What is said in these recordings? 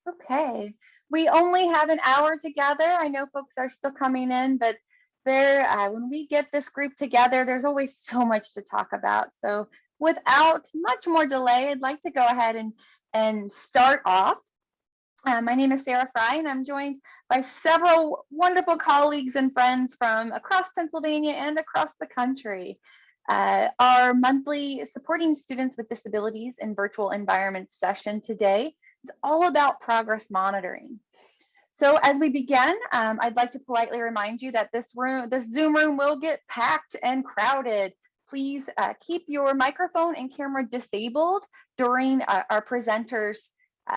Okay, we only have an hour together. I know folks are still coming in, but when we get this group together, there's always so much to talk about. So without much more delay, I'd like to go ahead and start off. My name is Sarah Fry, and I'm joined by several wonderful colleagues and friends from across Pennsylvania and across the country. Our monthly Supporting Students with Disabilities in Virtual Environments session today is all about progress monitoring. So as we begin, I'd like to politely remind you that this Zoom room will get packed and crowded. Please keep your microphone and camera disabled during our presenters'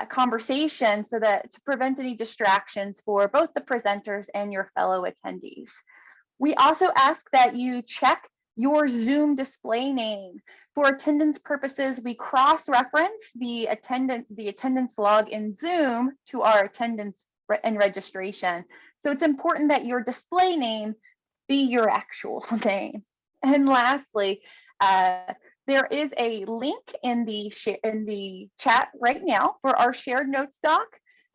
conversation so that to prevent any distractions for both the presenters and your fellow attendees. We also ask that you check your Zoom display name. For attendance purposes, we cross-reference the attendance log in Zoom to our attendance and registration. So it's important that your display name be your actual name. And lastly, there is a link in the chat right now for our shared notes doc.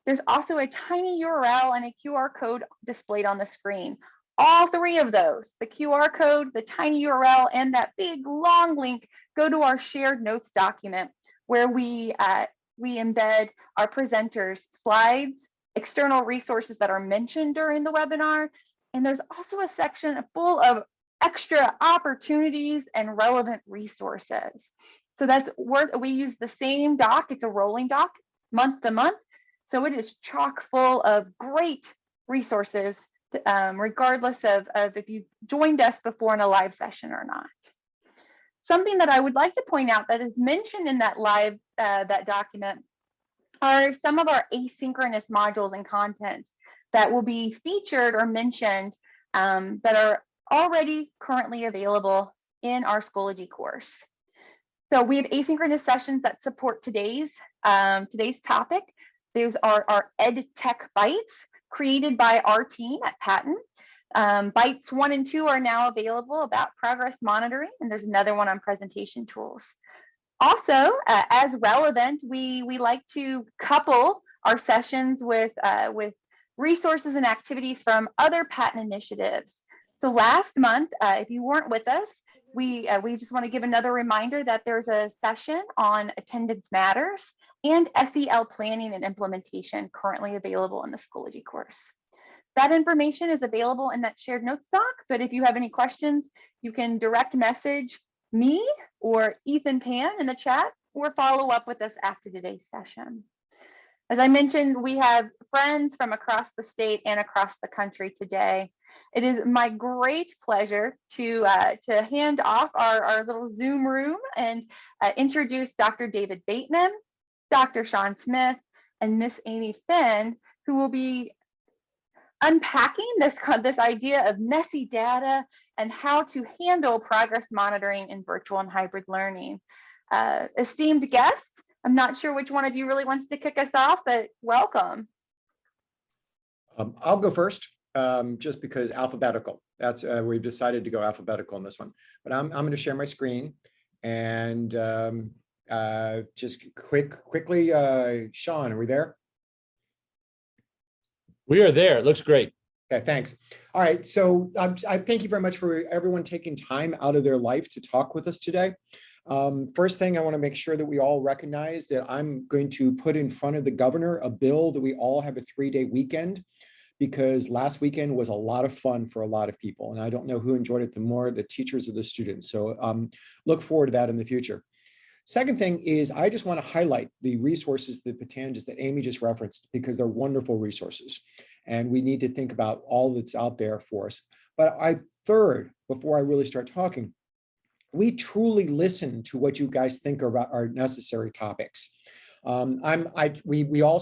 There's also a tiny URL and a QR code displayed on the screen. All three of those, the QR code, the tiny URL, and that big long link, go to our shared notes document where we embed our presenters' slides, external resources that are mentioned during the webinar. And there's also a section full of extra opportunities and relevant resources. So we use the same doc, it's a rolling doc, month to month. So it is chock full of great resources, regardless of if you joined us before in a live session or not. Something that I would like to point out that is mentioned in that that document are some of our asynchronous modules and content that will be featured or mentioned that are already currently available in our Schoology course. So we have asynchronous sessions that support today's topic. Those are our Ed Tech Bites created by our team at Patton. Bites 1 and 2 are now available about progress monitoring, and there's another one on presentation tools. Also, as relevant, we like to couple our sessions with resources and activities from other Patton initiatives. So last month, if you weren't with us, we just want to give another reminder that there's a session on attendance matters and SEL planning and implementation currently available in the Schoology course. That information is available in that shared notes doc, but if you have any questions, you can direct message me or Ethan Pan in the chat or follow up with us after today's session. As I mentioned, we have friends from across the state and across the country today. It is my great pleasure to hand off our little Zoom room and introduce Dr. David Bateman, Dr. Sean Smith, and Miss Amy Finn, who will be unpacking this idea of messy data and how to handle progress monitoring in virtual and hybrid learning. Esteemed guests, I'm not sure which one of you really wants to kick us off, but welcome. I'll go first, just because alphabetical. That's we've decided to go alphabetical on this one. But I'm going to share my screen and just quickly, Sean, are we there? We are there. It looks great. Okay, thanks. All right, so I thank you very much for everyone taking time out of their life to talk with us today. First thing, I want to make sure that we all recognize that I'm going to put in front of the governor a bill that we all have a 3-day weekend, because last weekend was a lot of fun for a lot of people. And I don't know who enjoyed it the more, the teachers or the students. So look forward to that in the future. Second thing is, I just want to highlight the resources, the Percentages that Amy just referenced, because they're wonderful resources. And we need to think about all that's out there for us. But third, before I really start talking, we truly listen to what you guys think about our necessary topics. We all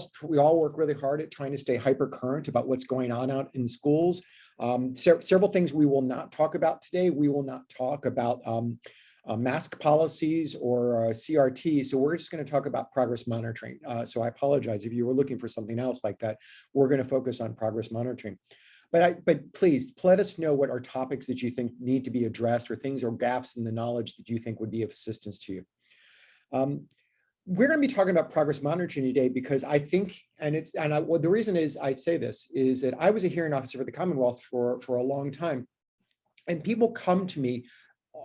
work really hard at trying to stay hyper current about what's going on out in schools. Several things we will not talk about today. We will not talk about mask policies or CRT. So we're just going to talk about progress monitoring. So I apologize if you were looking for something else like that. We're going to focus on progress monitoring. But please let us know what are topics that you think need to be addressed, or things or gaps in the knowledge that you think would be of assistance to you. we're going to be talking about progress monitoring today because I think, well, the reason is I say this is that I was a hearing officer for the Commonwealth for a long time. And people come to me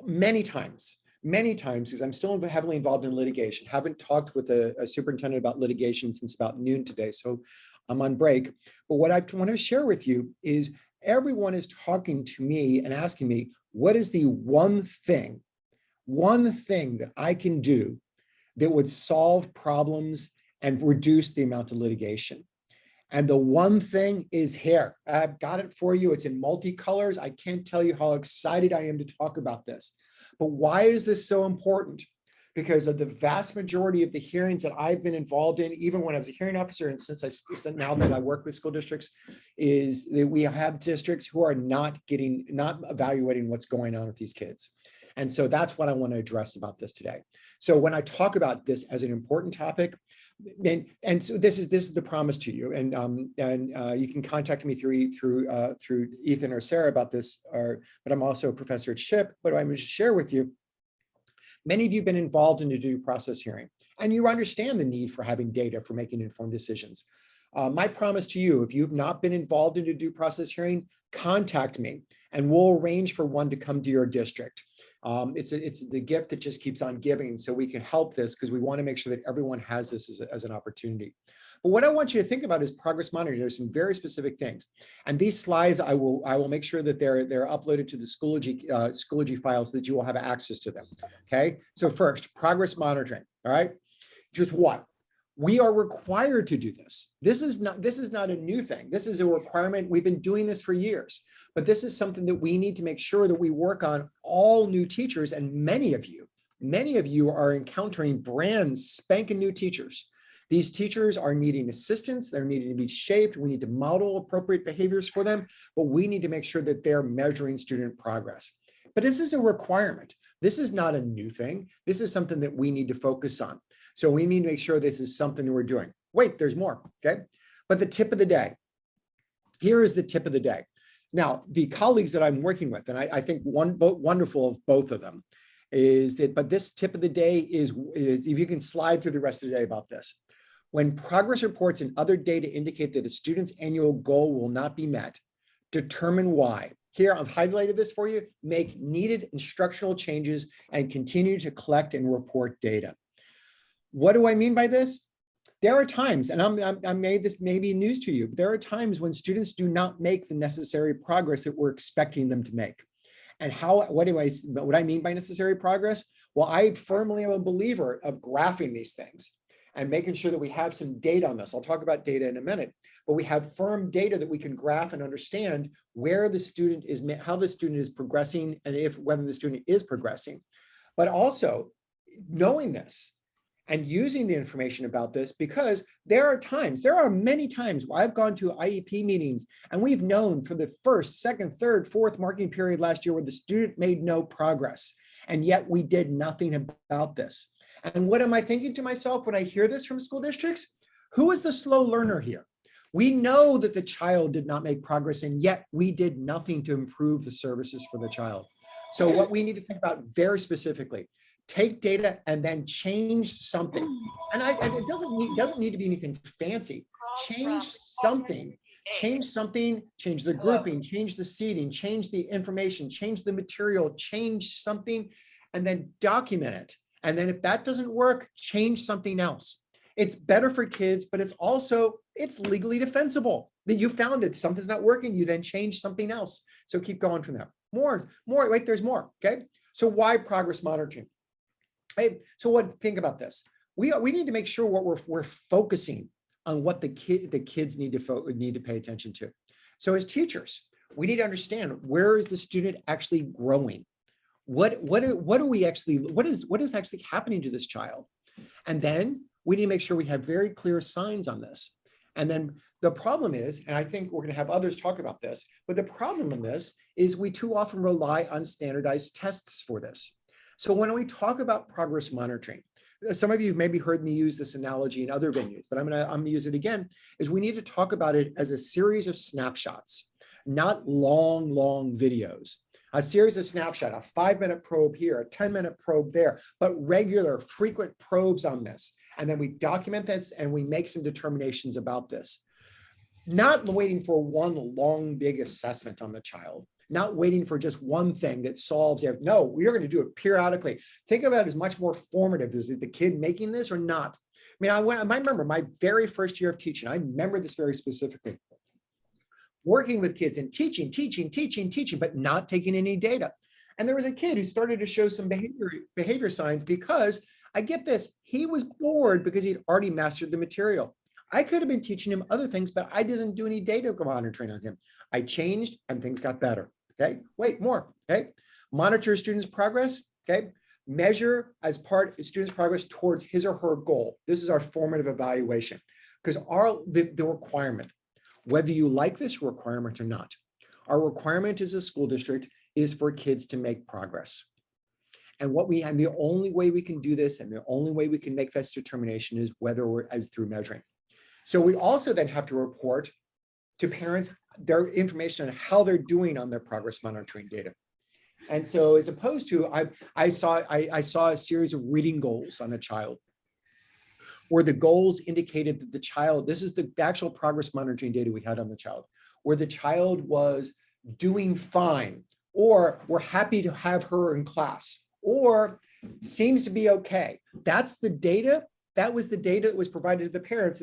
many times, because I'm still heavily involved in litigation. Haven't talked with a superintendent about litigation since about noon today, so I'm on break. But what I want to share with you is everyone is talking to me and asking me, what is the one thing that I can do that would solve problems and reduce the amount of litigation? And the one thing is here. I've got it for you. It's in multicolors. I can't tell you how excited I am to talk about this. But why is this so important? Because of the vast majority of the hearings that I've been involved in, even when I was a hearing officer, and now that I work with school districts, is that we have districts who are not evaluating what's going on with these kids. And so that's what I want to address about this today. So when I talk about this as an important topic, and so this is the promise to you, and you can contact me through Ethan or Sarah about this, but I'm also a professor at SHIP. But I'm going to share with you, many of you have been involved in a due process hearing, and you understand the need for having data for making informed decisions. My promise to you, if you've not been involved in a due process hearing, contact me, and we'll arrange for one to come to your district. It's the gift that just keeps on giving, so we can help this because we want to make sure that everyone has this as an opportunity. But what I want you to think about is progress monitoring. There's some very specific things, and these slides I will make sure that they're uploaded to the Schoology files so that you will have access to them. Okay, so first, progress monitoring. All right, just what? We are required to do this. This is not a new thing. This is a requirement. We've been doing this for years, but this is something that we need to make sure that we work on. All new teachers, and many of you are encountering brand spanking new teachers. These teachers are needing assistance. They're needing to be shaped. We need to model appropriate behaviors for them, but we need to make sure that they're measuring student progress. But this is a requirement. This is not a new thing. This is something that we need to focus on. So we need to make sure this is something that we're doing. Wait, there's more, okay? But the tip of the day, here is the tip of the day. Now, the colleagues that I'm working with, and I think wonderful of both of them, is that, but this tip of the day is if you can slide through the rest of the day about this. When progress reports and other data indicate that a student's annual goal will not be met, determine why. Here, I've highlighted this for you. Make needed instructional changes and continue to collect and report data. What do I mean by this? There are times, and I made this maybe news to you, but there are times when students do not make the necessary progress that we're expecting them to make. And what I mean by necessary progress? Well, I firmly am a believer of graphing these things and making sure that we have some data on this. I'll talk about data in a minute, but we have firm data that we can graph and understand where the student is, how the student is progressing, and whether the student is progressing. But also knowing this and using the information about this, because there are many times where I've gone to IEP meetings and we've known for the first, second, third, fourth marking period last year where the student made no progress, and yet we did nothing about this. And what am I thinking to myself when I hear this from school districts? Who is the slow learner here? We know that the child did not make progress, and yet we did nothing to improve the services for the child. So what we need to think about very specifically, take data and then change something. And it doesn't need to be anything fancy. Change something, change the grouping, change the seating, change the information, change the material, change something, and then document it. And then if that doesn't work, change something else. It's better for kids, but it's legally defensible that you found it. Something's not working, you then change something else. So keep going from there. More, wait, there's more, okay? So why progress monitoring? So think about this. We need to make sure we're focusing on what the kids need to pay attention to. So as teachers, we need to understand, where is the student actually growing? What is actually happening to this child? And then we need to make sure we have very clear signs on this. And then the problem is, and I think we're going to have others talk about this, but the problem in this is we too often rely on standardized tests for this. So when we talk about progress monitoring, some of you have maybe heard me use this analogy in other venues, but I'm gonna use it again, is we need to talk about it as a series of snapshots, not long videos. A series of snapshots, a 5-minute probe here, a 10-minute probe there, but regular, frequent probes on this. And then we document this and we make some determinations about this. Not waiting for one long, big assessment on the child, not waiting for just one thing that solves it. No, we are going to do it periodically. Think about it as much more formative. Is it the kid making this or not? I mean, I remember my very first year of teaching. I remember this very specifically. Working with kids and teaching, but not taking any data. And there was a kid who started to show some behavior signs because, I get this, he was bored because he'd already mastered the material. I could have been teaching him other things, but I didn't do any data monitoring on him. I changed and things got better. Okay, wait, more. Okay, monitor students' progress. Okay, measure as part of students' progress towards his or her goal. This is our formative evaluation, because the requirement, whether you like this requirement or not, our requirement as a school district is for kids to make progress. And the only way we can do this and the only way we can make this determination is through measuring. So we also then have to report to parents their information on how they're doing on their progress monitoring data. And so as opposed to, I saw a series of reading goals on a child, where the goals indicated that the child, this is the actual progress monitoring data we had on the child, where the child was doing fine, or we're happy to have her in class, or seems to be okay. That's the data. That was the data that was provided to the parents.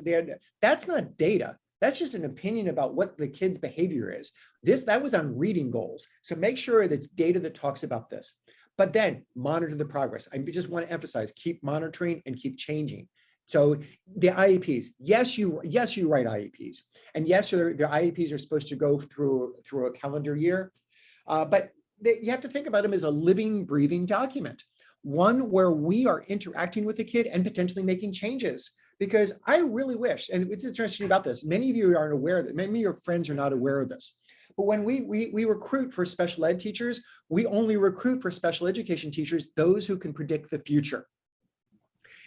That's not data. That's just an opinion about what the kid's behavior is. That was on reading goals. So make sure that's data that talks about this. But then monitor the progress. I just want to emphasize, keep monitoring and keep changing. So the IEPs, yes, you write IEPs. And yes, the IEPs are supposed to go through a calendar year. But you have to think about them as a living, breathing document. One where we are interacting with the kid and potentially making changes. Because I really wish, and it's interesting about this, many of you aren't aware that, many of your friends are not aware of this. But when we recruit for special ed teachers, we only recruit for special education teachers those who can predict the future.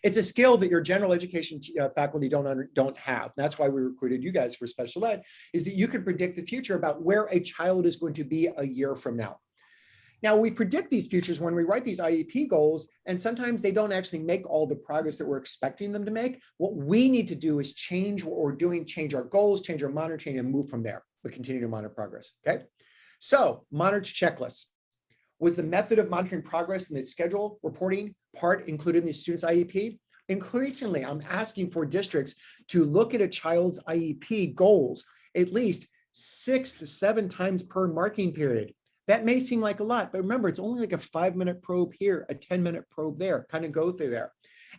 It's a skill that your general education faculty don't have. That's why we recruited you guys for special ed, is that you can predict the future about where a child is going to be a year from now. Now, we predict these futures when we write these IEP goals, and sometimes they don't actually make all the progress that we're expecting them to make. What we need to do is change what we're doing, change our goals, change our monitoring, and move from there. But continue to monitor progress, okay? So, monitor checklists. Was the method of monitoring progress in the schedule reporting part included in the student's IEP? Increasingly, I'm asking for districts to look at a child's IEP goals at least 6 to 7 times per marking period. That may seem like a lot, but remember, it's only like a 5-minute probe here, a 10-minute probe there, kind of go through there.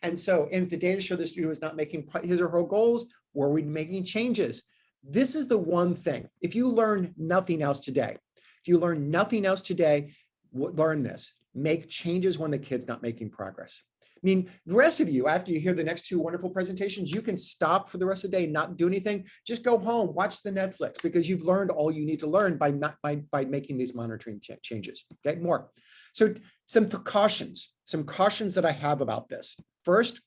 And so if the data show the student was not making his or her goals, were we making changes? This is the one thing. If you learn nothing else today, learn this. Make changes when the kid's not making progress. I mean, the rest of you, after you hear the next 2 wonderful presentations, you can stop for the rest of the day, not do anything. Just go home, watch the Netflix, because you've learned all you need to learn by making these monitoring changes. Okay, more. So some cautions that I have about this. First,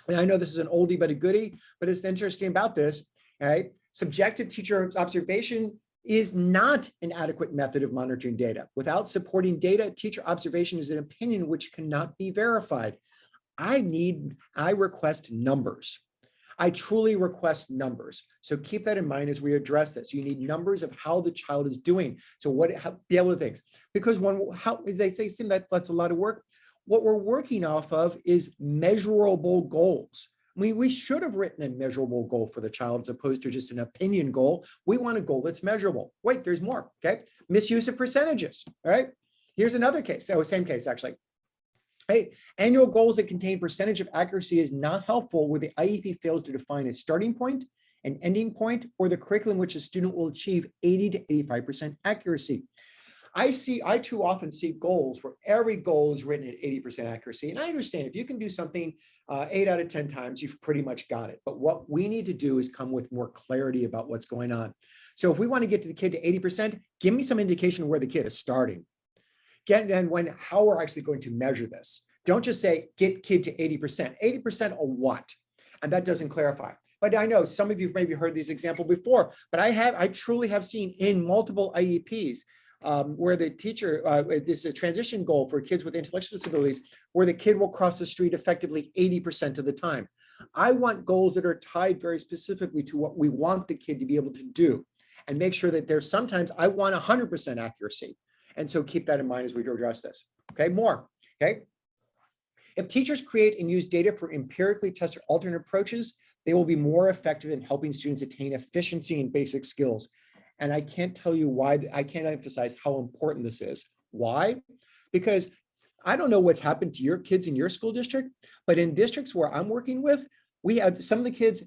and I know this is an oldie but a goodie, but it's interesting about this. Right? Subjective teacher observation is not an adequate method of monitoring data. Without supporting data, teacher observation is an opinion which cannot be verified. I request numbers. I truly request numbers. So keep that in mind as we address this. You need numbers of how the child is doing. So be able to think. Because they say that's a lot of work. What we're working off of is measurable goals. We should have written a measurable goal for the child as opposed to just an opinion goal. We want a goal that's measurable. Wait, there's more, okay? Misuse of percentages, all right? Here's another case, same case actually. Hey, annual goals that contain percentage of accuracy is not helpful where the IEP fails to define a starting point, an ending point, or the curriculum which a student will achieve 80 to 85% accuracy. I too often see goals where every goal is written at 80% accuracy. And I understand if you can do something 8 out of 10 times, you've pretty much got it. But what we need to do is come with more clarity about what's going on. So if we want to get to the kid to 80%, give me some indication of where the kid is starting. How we're actually going to measure this. Don't just say, get kid to 80%. 80% of what? And that doesn't clarify. But I know some of you have maybe heard this example before, but I truly have seen in multiple IEPs where the teacher, this is a transition goal for kids with intellectual disabilities, where the kid will cross the street effectively 80% of the time. I want goals that are tied very specifically to what we want the kid to be able to do, and make sure that there's sometimes I want 100% accuracy. And so keep that in mind as we address this. Okay, more. Okay. If teachers create and use data for empirically tested alternate approaches, they will be more effective in helping students attain efficiency in basic skills. And I can't tell you why, I can't emphasize how important this is. Why? Because I don't know what's happened to your kids in your school district, but in districts where I'm working with, we have some of the kids,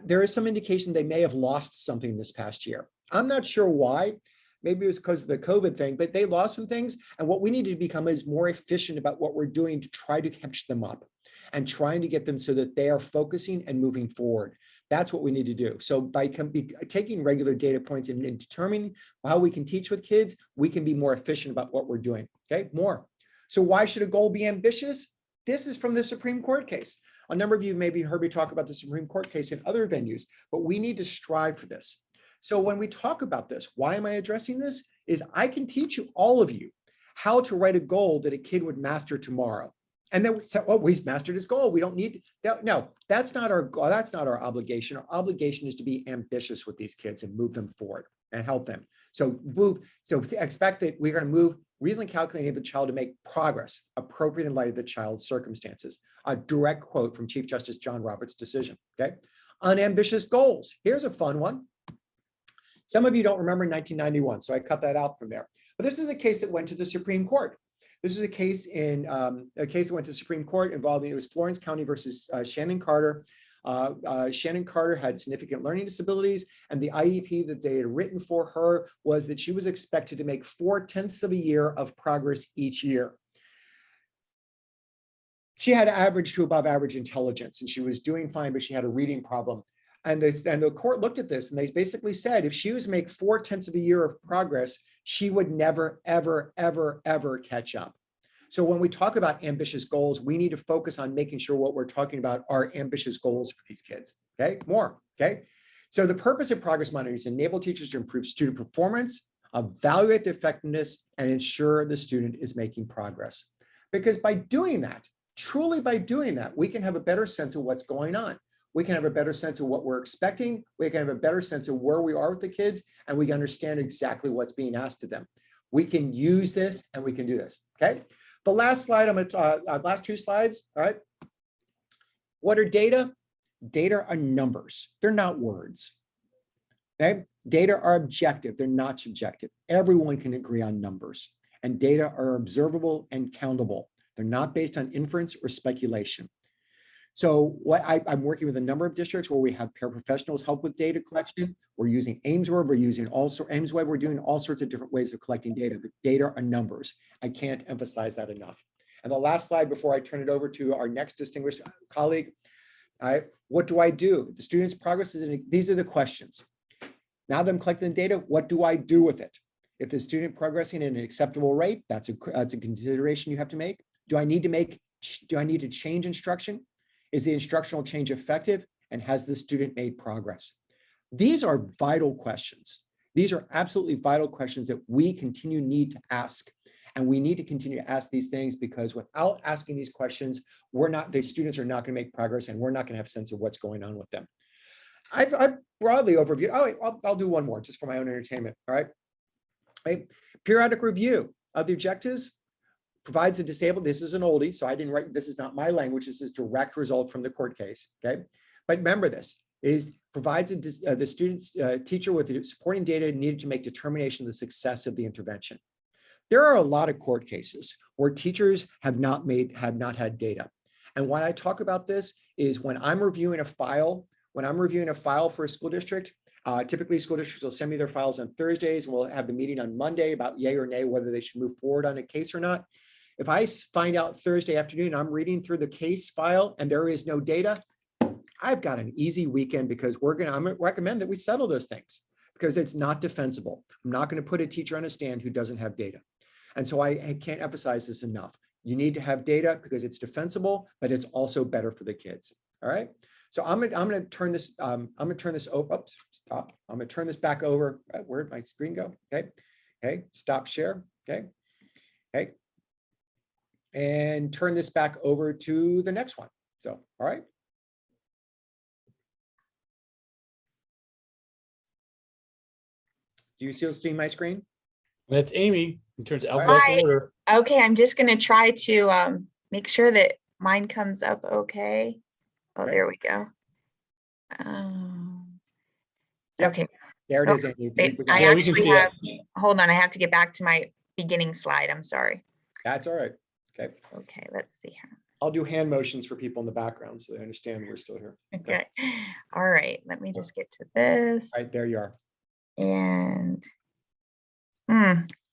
there is some indication they may have lost something this past year. I'm not sure why. Maybe it was because of the COVID thing, but they lost some things. And what we need to become is more efficient about what we're doing to try to catch them up and trying to get them so that they are focusing and moving forward. That's what we need to do. So by taking regular data points and determining how we can teach with kids, we can be more efficient about what we're doing. Okay, more. So why should a goal be ambitious? This is from the Supreme Court case. A number of you maybe heard me talk about the Supreme Court case in other venues, but we need to strive for this. So when we talk about this, why am I addressing this? Is I can teach you, all of you, how to write a goal that a kid would master tomorrow. And then we say, oh, he's mastered his goal. We don't need that. No, that's not our goal. That's not our obligation. Our obligation is to be ambitious with these kids and move them forward and help them. So expect that we're going to move reasonably calculating the child to make progress appropriate in light of the child's circumstances. A direct quote from Chief Justice John Roberts' decision. Okay. Unambitious goals. Here's a fun one. Some of you don't remember 1991, so I cut that out from there. But this is a case that went to the Supreme Court. This is a case that went to the Supreme Court involving, it was Florence County versus Shannon Carter. Shannon Carter had significant learning disabilities, and the IEP that they had written for her was that she was expected to make 4/10 of a year of progress each year. She had average to above average intelligence, and she was doing fine, but she had a reading problem. And the court looked at this and they basically said, if she was to make 4/10 of a year of progress, she would never, ever, ever, ever catch up. So when we talk about ambitious goals, we need to focus on making sure what we're talking about are ambitious goals for these kids. Okay, more. Okay. So the purpose of progress monitoring is to enable teachers to improve student performance, evaluate the effectiveness, and ensure the student is making progress. Because by doing that, truly by doing that, we can have a better sense of what's going on. We can have a better sense of what we're expecting. We can have a better sense of where we are with the kids, and we can understand exactly what's being asked of them. We can use this and we can do this. Okay. The last slide, last two slides. All right. What are data? Data are numbers. They're not words. Okay. Data are objective. They're not subjective. Everyone can agree on numbers, and data are observable and countable. They're not based on inference or speculation. So I'm working with a number of districts where we have paraprofessionals help with data collection. We're using AIMSweb, we're doing all sorts of different ways of collecting data, but data are numbers. I can't emphasize that enough. And the last slide before I turn it over to our next distinguished colleague, what do I do? The student's progress is these are the questions. Now that I'm collecting the data, what do I do with it? If the student progressing at an acceptable rate, that's a consideration you have to make. Do I need to change instruction? Is the instructional change effective? And has the student made progress? These are vital questions. These are absolutely vital questions that we need to ask. And we need to continue to ask these things, because without asking these questions, the students are not going to make progress, and we're not going to have a sense of what's going on with them. I've broadly overviewed. I'll do one more just for my own entertainment. All right. Periodic review of the objectives provides the disabled, this is an oldie, so I didn't write, this is not my language, this is direct result from the court case, okay? But remember this, provides the student's teacher with the supporting data needed to make determination of the success of the intervention. There are a lot of court cases where teachers have not had data. And when I talk about this is when I'm reviewing a file for a school district, typically school districts will send me their files on Thursdays, and we'll have the meeting on Monday about yay or nay, whether they should move forward on a case or not. If I find out Thursday afternoon, I'm reading through the case file and there is no data, I've got an easy weekend, because I'm going to recommend that we settle those things, because it's not defensible. I'm not going to put a teacher on a stand who doesn't have data. And so I can't emphasize this enough. You need to have data because it's defensible, but it's also better for the kids. All right. So I'm going to turn this, I'm going to turn this back over. Where'd my screen go? Okay. Okay, stop share. Okay. Okay. And turn this back over to the next one. So, all right. Do you still see my screen? That's Amy in terms of All right. alphabetical Hi. order. Okay, I'm just gonna try to make sure that mine comes up okay. Oh, Okay. there we go. Yep. Okay, There it is, Amy. wait, We got I it. Yeah, we can actually see have, it. hold on, I have to get back to my beginning slide. I'm sorry. That's all right. Okay. Okay, let's see here. I'll do hand motions for people in the background so they understand we're still here. Okay, all right, let me just get to this. All right, there you are. And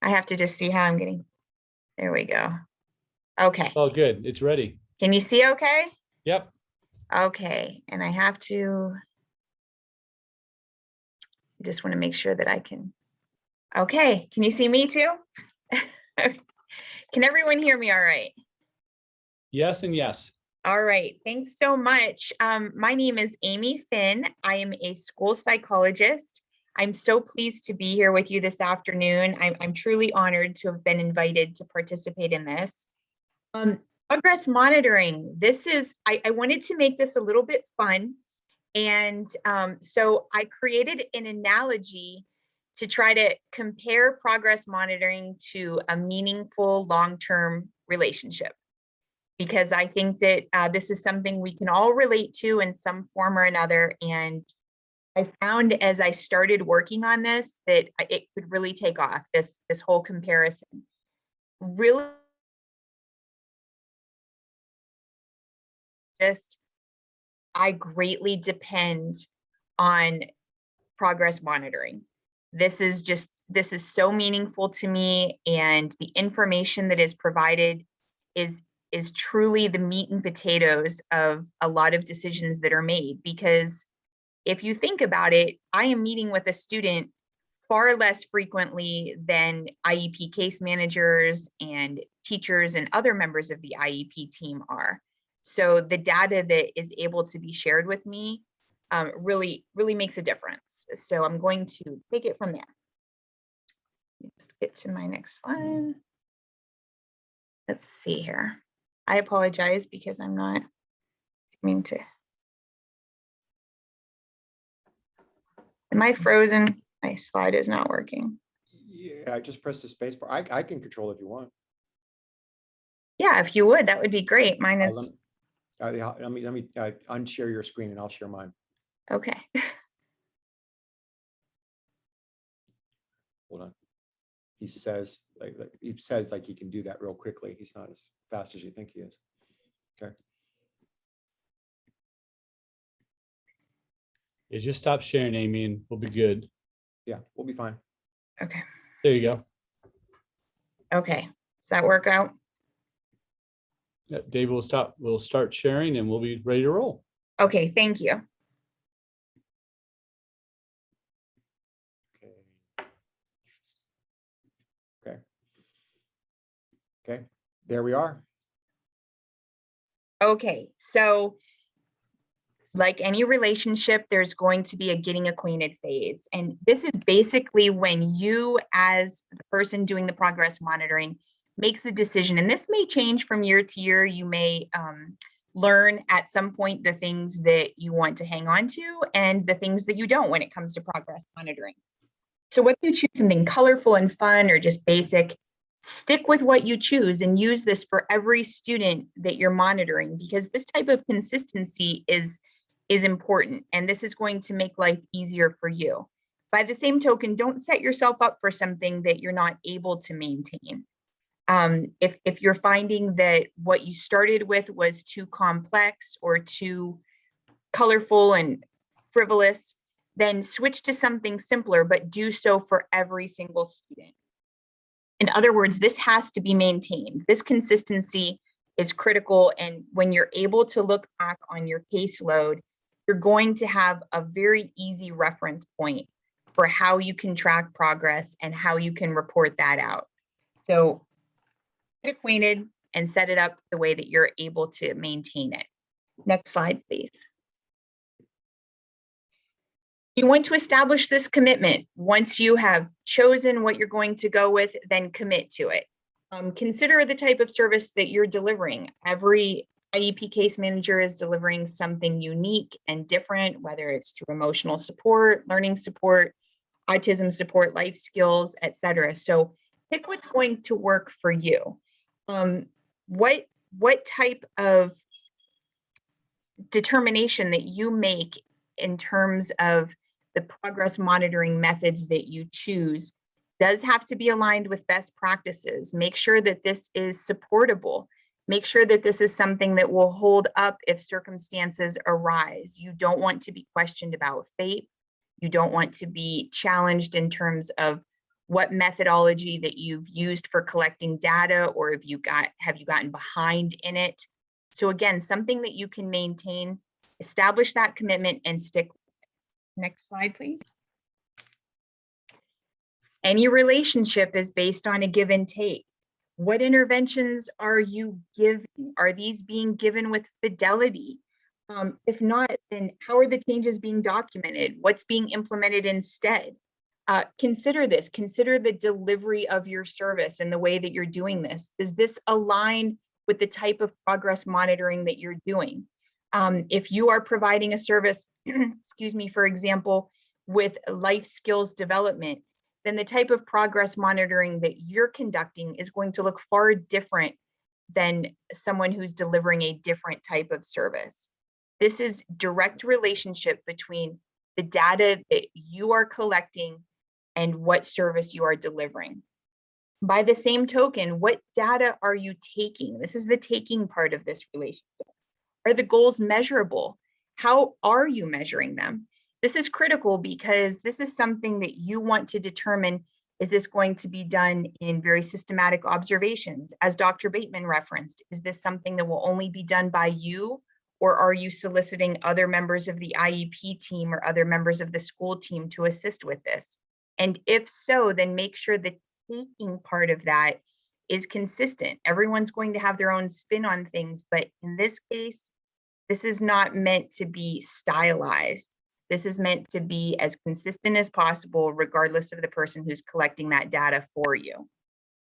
I have to just see how I'm getting. There we go. Okay, Oh, good. It's ready. can you see okay? Yep. Okay, and I have to just want to make sure that I can. Okay, can you see me too? Can everyone hear me all right? Yes and yes. All right, thanks so much. My name is Amy Finn. I am a school psychologist. I'm so pleased to be here with you this afternoon. I'm truly honored to have been invited to participate in this. Progress monitoring. This is, I wanted to make this a little bit fun. And so I created an analogy to try to compare progress monitoring to a meaningful long-term relationship. Because I think that this is something we can all relate to in some form or another. And I found as I started working on this, that it could really take off, this whole comparison. Really just, I greatly depend on progress monitoring. This is so meaningful to me, and the information that is provided is truly the meat and potatoes of a lot of decisions that are made. Because if you think about it, I am meeting with a student far less frequently than IEP case managers and teachers and other members of the IEP team are. So the data that is able to be shared with me really makes a difference. So I'm going to take it from there. Let's get to my next slide. Let's see here. I apologize because I'm not seeming to. Am I frozen? My slide is not working. Yeah, I just press the space bar. I can control if you want. Yeah, if you would, that would be great. Mine is Let me unshare your screen and I'll share mine. okay. Hold on. He says like he can do that real quickly. He's not as fast as you think he is. Okay. Yeah, just stop sharing, Amy, and we'll be good. Yeah, we'll be fine. Okay. There you go. Okay. Does that work out? Yep, Dave will stop. We'll start sharing and we'll be ready to roll. Okay, thank you. Okay. Okay. Okay. There we are. Okay, so like any relationship, there's going to be a getting acquainted phase. And this is basically when you, as the person doing the progress monitoring, makes a decision. And this may change from year to year. You may learn at some point the things that you want to hang on to and the things that you don't when it comes to progress monitoring. So whether you choose something colorful and fun or just basic, stick with what you choose and use this for every student that you're monitoring, because this type of consistency is important, and this is going to make life easier for you. By the same token, don't set yourself up for something that you're not able to maintain. If you're finding that what you started with was too complex or too colorful and frivolous, then switch to something simpler, but do so for every single student. In other words, this has to be maintained. This consistency is critical, and when you're able to look back on your caseload, you're going to have a very easy reference point for how you can track progress and how you can report that out. So get acquainted and set it up the way that you're able to maintain it. Next slide, please. You want to establish this commitment. Once you have chosen what you're going to go with, then commit to it. Consider the type of service that you're delivering. Every IEP case manager is delivering something unique and different, whether it's through emotional support, learning support, autism support, life skills, etc. So pick what's going to work for you. What type of determination that you make in terms of the progress monitoring methods that you choose does have to be aligned with best practices. Make sure that this is supportable. Make sure that this is something that will hold up if circumstances arise. You don't want to be questioned about fate. You don't want to be challenged in terms of what methodology that you've used for collecting data, or have you gotten behind in it. So again, something that you can maintain, establish that commitment and stick with it. Next slide, please. Any relationship is based on a give and take. What interventions are you giving? Are these being given with fidelity? If not, then how are the changes being documented? What's being implemented instead? Consider this, consider the delivery of your service and the way that you're doing this. Does this align with the type of progress monitoring that you're doing? If you are providing a service, excuse me, for example, with life skills development, then the type of progress monitoring that you're conducting is going to look far different than someone who's delivering a different type of service. This is direct relationship between the data that you are collecting and what service you are delivering. By the same token, what data are you taking? This is the taking part of this relationship. Are the goals measurable? How are you measuring them? This is critical because this is something that you want to determine, is this going to be done in very systematic observations? As Dr. Bateman referenced, is this something that will only be done by you, or are you soliciting other members of the IEP team or other members of the school team to assist with this? And if so, then make sure the taking part of that is consistent. Everyone's going to have their own spin on things, but in this case, this is not meant to be stylized. This is meant to be as consistent as possible, regardless of the person who's collecting that data for you.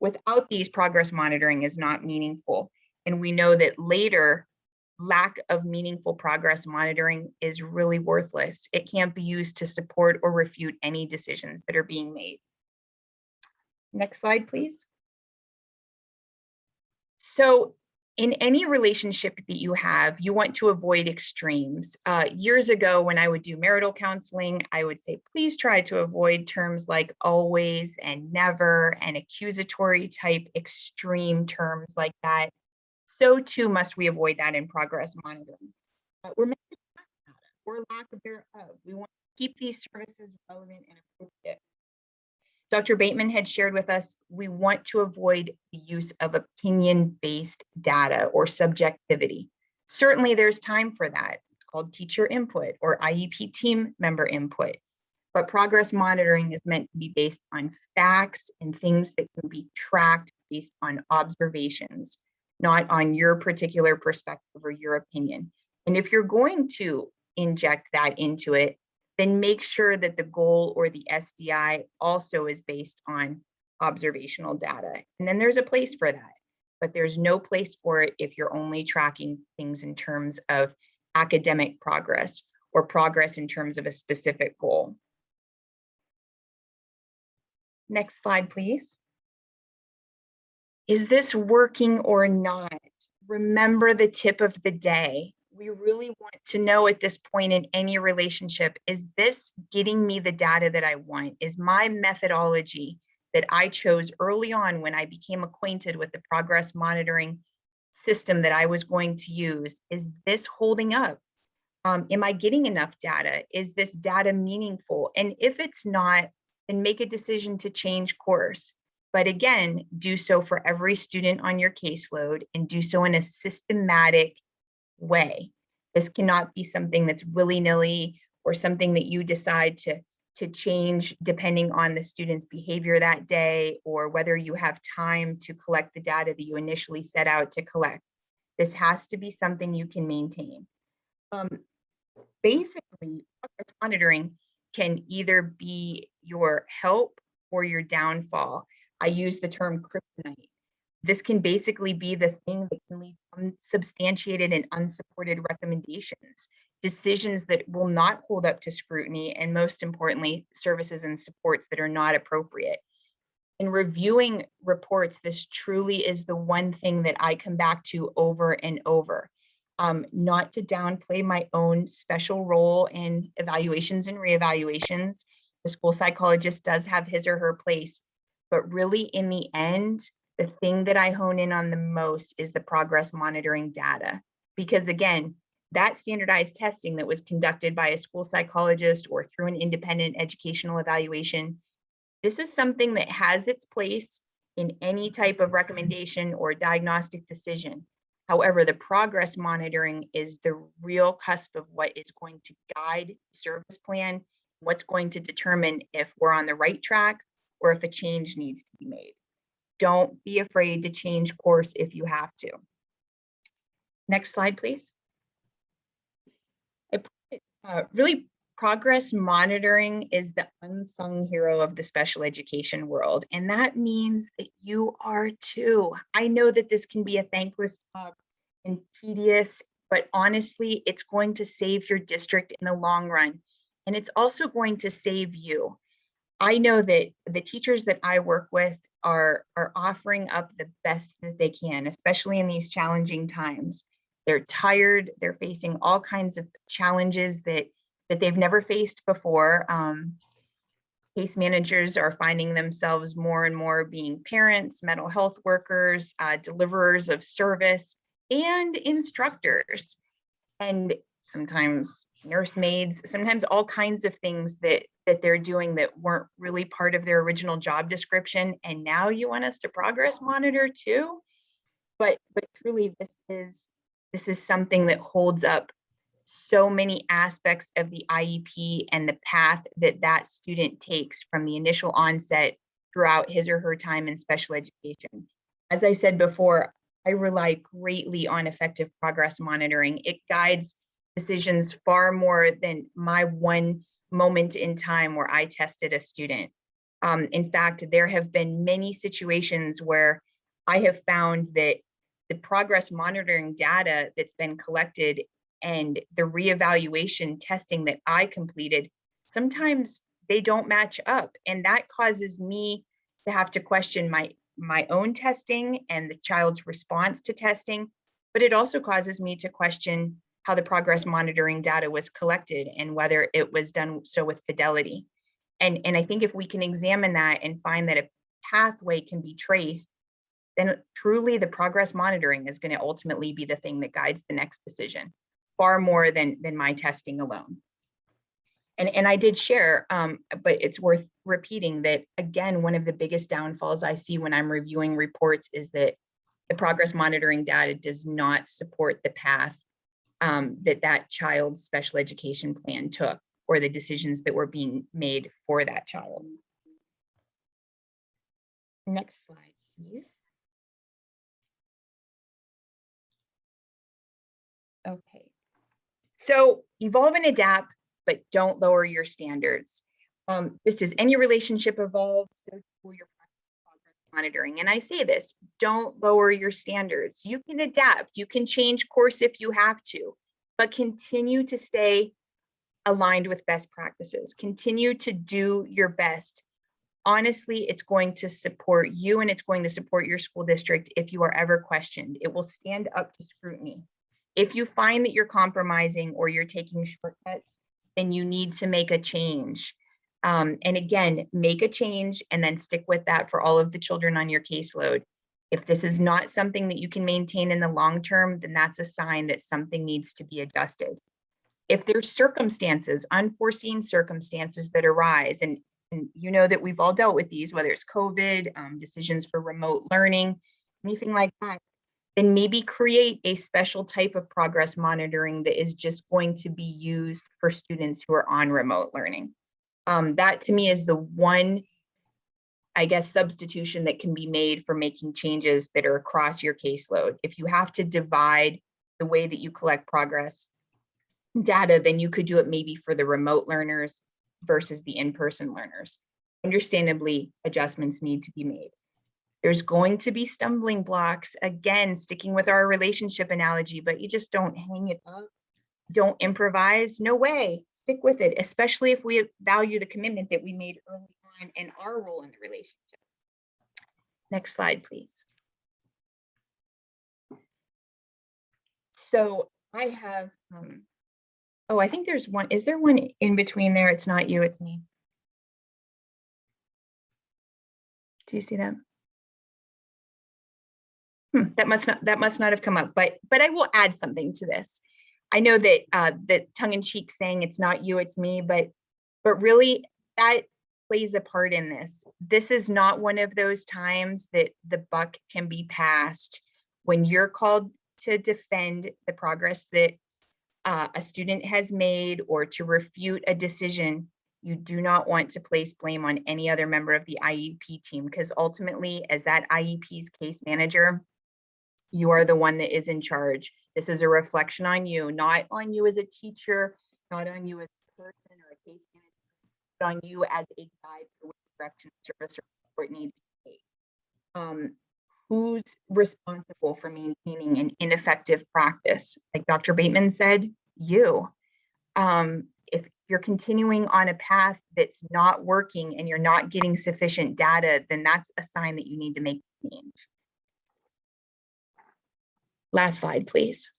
Without these, progress monitoring is not meaningful. And we know that later, lack of meaningful progress monitoring is really worthless. It can't be used to support or refute any decisions that are being made. Next slide, please. So in any relationship that you have, you want to avoid extremes. Years ago, when I would do marital counseling, I would say, please try to avoid terms like always and never and accusatory type extreme terms like that. So too must we avoid that in progress monitoring. We're meant to track data or lack thereof. We want to keep these services relevant and appropriate. Dr. Bateman had shared with us, we want to avoid the use of opinion-based data or subjectivity. Certainly there's time for that. It's called teacher input or IEP team member input. But progress monitoring is meant to be based on facts and things that can be tracked based on observations, not on your particular perspective or your opinion. And if you're going to inject that into it, then make sure that the goal or the SDI also is based on observational data. And then there's a place for that, but there's no place for it if you're only tracking things in terms of academic progress or progress in terms of a specific goal. Next slide, please. Is this working or not? Remember the tip of the day. We really want to know at this point in any relationship, is this getting me the data that I want? Is my methodology that I chose early on when I became acquainted with the progress monitoring system that I was going to use, is this holding up? Am I getting enough data? Is this data meaningful? And if it's not, then make a decision to change course. But again, do so for every student on your caseload and do so in a systematic way. This cannot be something that's willy-nilly or something that you decide to change depending on the student's behavior that day or whether you have time to collect the data that you initially set out to collect. This has to be something you can maintain. Basically, progress monitoring can either be your help or your downfall. I use the term kryptonite. This can basically be the thing that can lead to unsubstantiated and unsupported recommendations, decisions that will not hold up to scrutiny, and most importantly, services and supports that are not appropriate. In reviewing reports, this truly is the one thing that I come back to over and over. Not to downplay my own special role in evaluations and reevaluations. The school psychologist does have his or her place, but really in the end, the thing that I hone in on the most is the progress monitoring data. Because again, that standardized testing that was conducted by a school psychologist or through an independent educational evaluation, this is something that has its place in any type of recommendation or diagnostic decision. However, the progress monitoring is the real cusp of what is going to guide the service plan, what's going to determine if we're on the right track or if a change needs to be made. Don't be afraid to change course if you have to. Next slide, please. Really, progress monitoring is the unsung hero of the special education world, and that means that you are too. I know that this can be a thankless job and tedious, but honestly, it's going to save your district in the long run, and it's also going to save you. I know that the teachers that I work with are offering up the best that they can, especially in these challenging times. They're tired, they're facing all kinds of challenges that they've never faced before. Case managers are finding themselves more and more being parents, mental health workers, deliverers of service, and instructors, and sometimes nursemaids, sometimes all kinds of things that they're doing that weren't really part of their original job description. And now you want us to progress monitor too? But truly, this is something that holds up so many aspects of the IEP and the path that that student takes from the initial onset throughout his or her time in special education. As I said before, I rely greatly on effective progress monitoring. It guides decisions far more than my one moment in time where I tested a student. In fact, there have been many situations where I have found that the progress monitoring data that's been collected and the reevaluation testing that I completed, sometimes they don't match up. And that causes me to have to question my own testing and the child's response to testing, but it also causes me to question how the progress monitoring data was collected and whether it was done so with fidelity. And I think if we can examine that and find that a pathway can be traced, then truly the progress monitoring is going to ultimately be the thing that guides the next decision, far more than my testing alone. And I did share, but it's worth repeating that, again, one of the biggest downfalls I see when I'm reviewing reports is that the progress monitoring data does not support the path that child's special education plan took, or the decisions that were being made for that child. Next slide, please. Okay. So evolve and adapt, but don't lower your standards. Just as any relationship evolves, so will your progress monitoring. And I say this, don't lower your standards. You can adapt, you can change course if you have to, but continue to stay aligned with best practices. Continue to do your best. Honestly, it's going to support you and it's going to support your school district if you are ever questioned. It will stand up to scrutiny. If you find that you're compromising or you're taking shortcuts, then you need to make a change. And again, make a change and then stick with that for all of the children on your caseload. If this is not something that you can maintain in the long term, then that's a sign that something needs to be adjusted. If there's circumstances, unforeseen circumstances that arise, and you know that we've all dealt with these, whether it's COVID, decisions for remote learning, anything like that, then maybe create a special type of progress monitoring that is just going to be used for students who are on remote learning. That to me is the one, I guess, substitution that can be made for making changes that are across your caseload. If you have to divide the way that you collect progress data, then you could do it maybe for the remote learners, versus the in-person learners. Understandably, adjustments need to be made. There's going to be stumbling blocks, again, sticking with our relationship analogy, but you just don't hang it up. Don't improvise. No way. Stick with it, especially if we value the commitment that we made early on and our role in the relationship. Next slide, please. So I have, oh, I think there's one. Is there one in between there? It's not you, it's me. Do you see that? That must not have come up, but I will add something to this. I know that that tongue-in-cheek saying it's not you, it's me, but really that plays a part in this. This is not one of those times that the buck can be passed when you're called to defend the progress that a student has made or to refute a decision. You do not want to place blame on any other member of the IEP team, because ultimately, as that IEP's case manager, you are the one that is in charge. This is a reflection on you, not on you as a teacher, not on you as a person or a case manager, but on you as a guide for which direction service or support needs to take. Who's responsible for maintaining an ineffective practice? Like Dr. Bateman said, you. If you're continuing on a path that's not working and you're not getting sufficient data, then that's a sign that you need to make change. Last slide, please.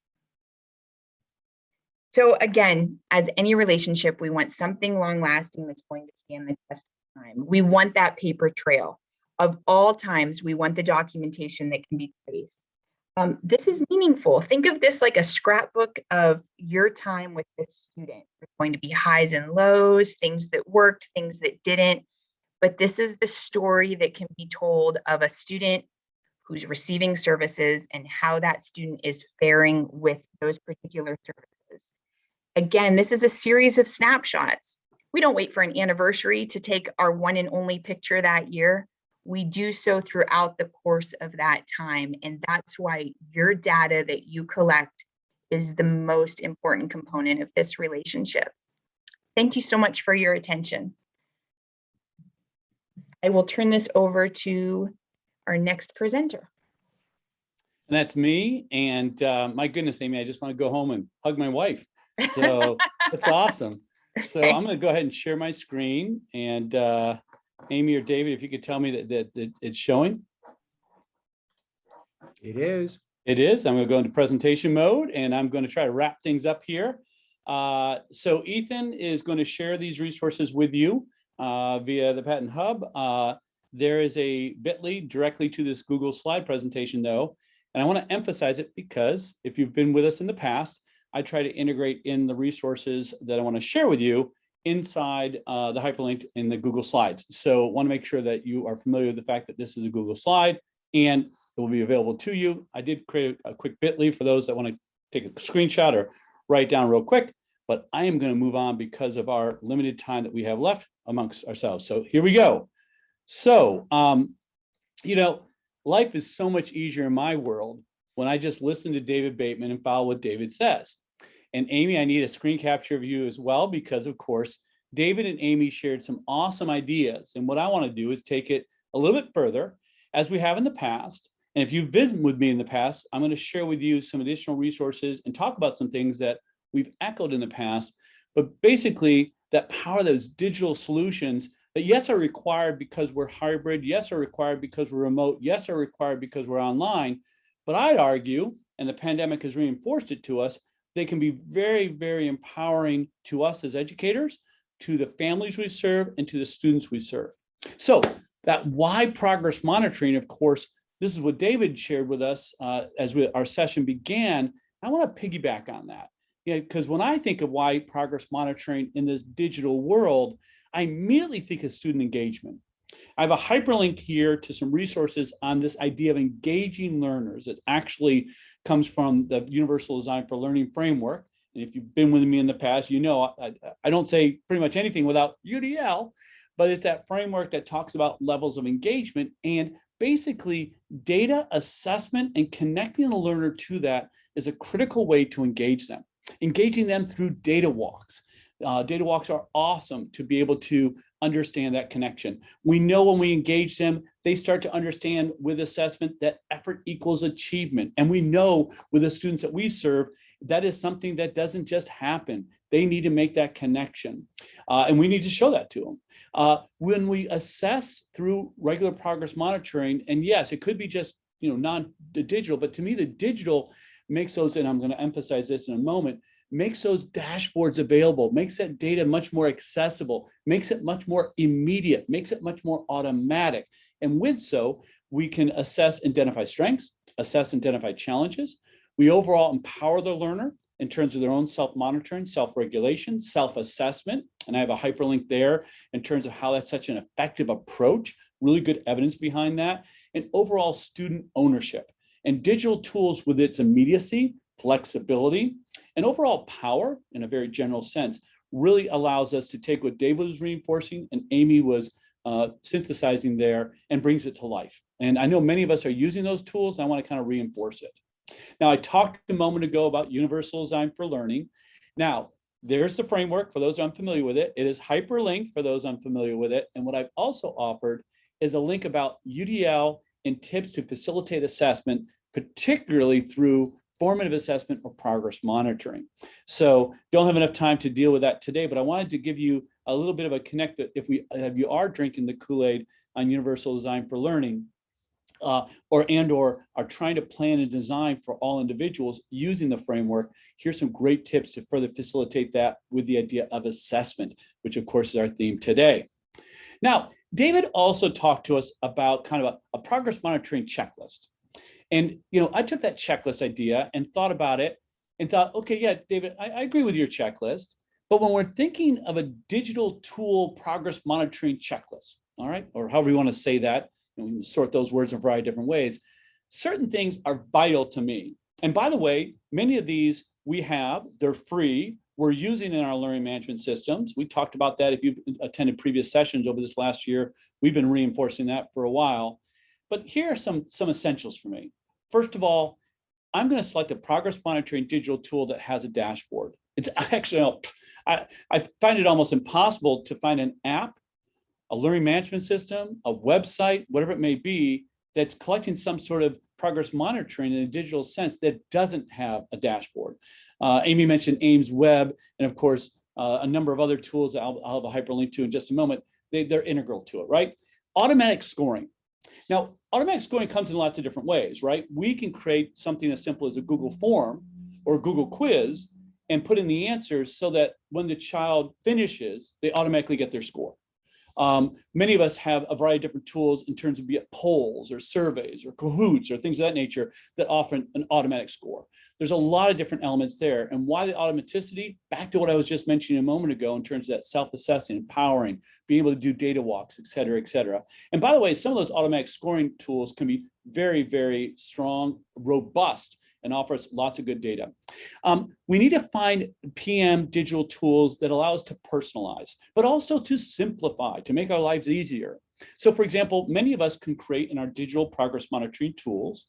So again, as any relationship, we want something long-lasting that's going to stand the test of time. We want that paper trail. Of all times, we want the documentation that can be traced. This is meaningful. Think of this like a scrapbook of your time with this student. There's going to be highs and lows, things that worked, things that didn't. But this is the story that can be told of a student who's receiving services and how that student is faring with those particular services. Again, this is a series of snapshots. We don't wait for an anniversary to take our one and only picture that year. We do so throughout the course of that time. And that's why your data that you collect is the most important component of this relationship. Thank you so much for your attention. I will turn this over to our next presenter. And that's me. And my goodness, Amy, I just want to go home and hug my wife. So that's awesome. So I'm going to go ahead and share my screen. And Amy or David, if you could tell me that it's showing. It is. It is. I'm going to go into presentation mode and I'm going to try to wrap things up here. So Ethan is going to share these resources with you via the Patent Hub. There is a bit.ly directly to this Google slide presentation though. And I want to emphasize it because if you've been with us in the past, I try to integrate in the resources that I want to share with you inside the hyperlink in the Google Slides. So I want to make sure that you are familiar with the fact that this is a Google slide and it will be available to you. I did create a quick bit.ly for those that want to take a screenshot or write down real quick, but I am going to move on because of our limited time that we have left amongst ourselves. So here we go. So, you know, life is so much easier in my world when I just listen to David Bateman and follow what David says. And Amy, I need a screen capture of you as well, because of course, David and Amy shared some awesome ideas. And what I want to do is take it a little bit further as we have in the past. And if you've been with me in the past, I'm going to share with you some additional resources and talk about some things that we've echoed in the past, but basically that power those digital solutions that yes are required because we're hybrid, yes are required because we're remote, yes are required because we're online. But I'd argue, and the pandemic has reinforced it to us, they can be very, very empowering to us as educators, to the families we serve, and to the students we serve. So that why progress monitoring, of course, this is what David shared with us as our session began. I want to piggyback on that. Because when I think of why progress monitoring in this digital world, I immediately think of student engagement. I have a hyperlink here to some resources on this idea of engaging learners. It actually comes from the Universal Design for Learning framework. And if you've been with me in the past, you know I don't say pretty much anything without UDL, but it's that framework that talks about levels of engagement and basically data assessment and connecting the learner to that is a critical way to engage them. Engaging them through data walks. Data walks are awesome to be able to understand that connection. We know when we engage them, they start to understand with assessment that effort equals achievement. And we know with the students that we serve, that is something that doesn't just happen. They need to make that connection. And we need to show that to them. When we assess through regular progress monitoring, and yes, it could be just non-digital, but to me, the digital makes those, and I'm going to emphasize this in a moment, makes those dashboards available, makes that data much more accessible, makes it much more immediate, makes it much more automatic. And with so, we can assess, identify strengths, assess, identify challenges. We overall empower the learner in terms of their own self-monitoring, self-regulation, self-assessment. And I have a hyperlink there in terms of how that's such an effective approach, really good evidence behind that, and overall student ownership. And digital tools with its immediacy, flexibility, and overall power in a very general sense really allows us to take what David was reinforcing and Amy was synthesizing there and brings it to life. And I know many of us are using those tools, and I want to kind of reinforce it. Now, I talked a moment ago about universal design for learning. Now, there's the framework for those unfamiliar with it. It is hyperlinked for those unfamiliar with it. And what I've also offered is a link about UDL and tips to facilitate assessment, particularly through formative assessment or progress monitoring. So don't have enough time to deal with that today, but I wanted to give you a little bit of a connect that if you are drinking the Kool-Aid on universal design for learning, or are trying to plan and design for all individuals using the framework, here's some great tips to further facilitate that with the idea of assessment, which of course is our theme today. Now, David also talked to us about kind of a progress monitoring checklist. And, I took that checklist idea and thought about it and thought, okay, yeah, David, I agree with your checklist. But when we're thinking of a digital tool progress monitoring checklist, all right, or however you want to say that, and we can sort those words in a variety of different ways, certain things are vital to me. And by the way, many of these they're free, we're using in our learning management systems. We talked about that if you've attended previous sessions over this last year. We've been reinforcing that for a while. But here are some essentials for me. First of all, I'm going to select a progress monitoring digital tool that has a dashboard. It's actually, I find it almost impossible to find an app, a learning management system, a website, whatever it may be, that's collecting some sort of progress monitoring in a digital sense that doesn't have a dashboard. Amy mentioned Ames Web, and of course, a number of other tools that I'll have a hyperlink to in just a moment. They're integral to it, right? Automatic scoring. Now, automatic scoring comes in lots of different ways, right? We can create something as simple as a Google form or a Google quiz and put in the answers so that when the child finishes, they automatically get their score. Many of us have a variety of different tools in terms of be it polls or surveys or Kahoots or things of that nature that offer an automatic score. There's a lot of different elements there. And why the automaticity? Back to what I was just mentioning a moment ago in terms of that self-assessing, empowering, being able to do data walks, et cetera, et cetera. And by the way, some of those automatic scoring tools can be very, very strong, robust, and offer us lots of good data. We need to find PM digital tools that allow us to personalize, but also to simplify, to make our lives easier. So for example, many of us can create in our digital progress monitoring tools,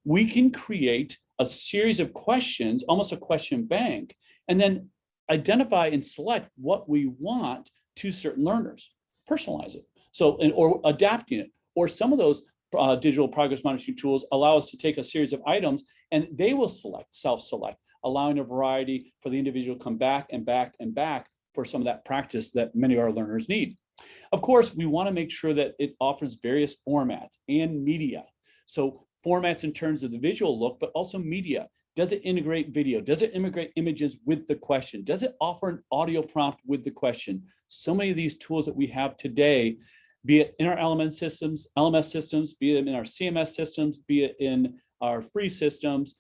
we can create a series of questions, almost a question bank, and then identify and select what we want to certain learners, personalize it. So, or adapting it, or some of those digital progress monitoring tools allow us to take a series of items and they will self-select, allowing a variety for the individual to come back and back and back for some of that practice that many of our learners need. Of course, we want to make sure that it offers various formats and media. So formats in terms of the visual look, but also media. Does it integrate video? Does it integrate images with the question? Does it offer an audio prompt with the question? So many of these tools that we have today, be it in our LMS systems, be it in our CMS systems, be it in our free systems,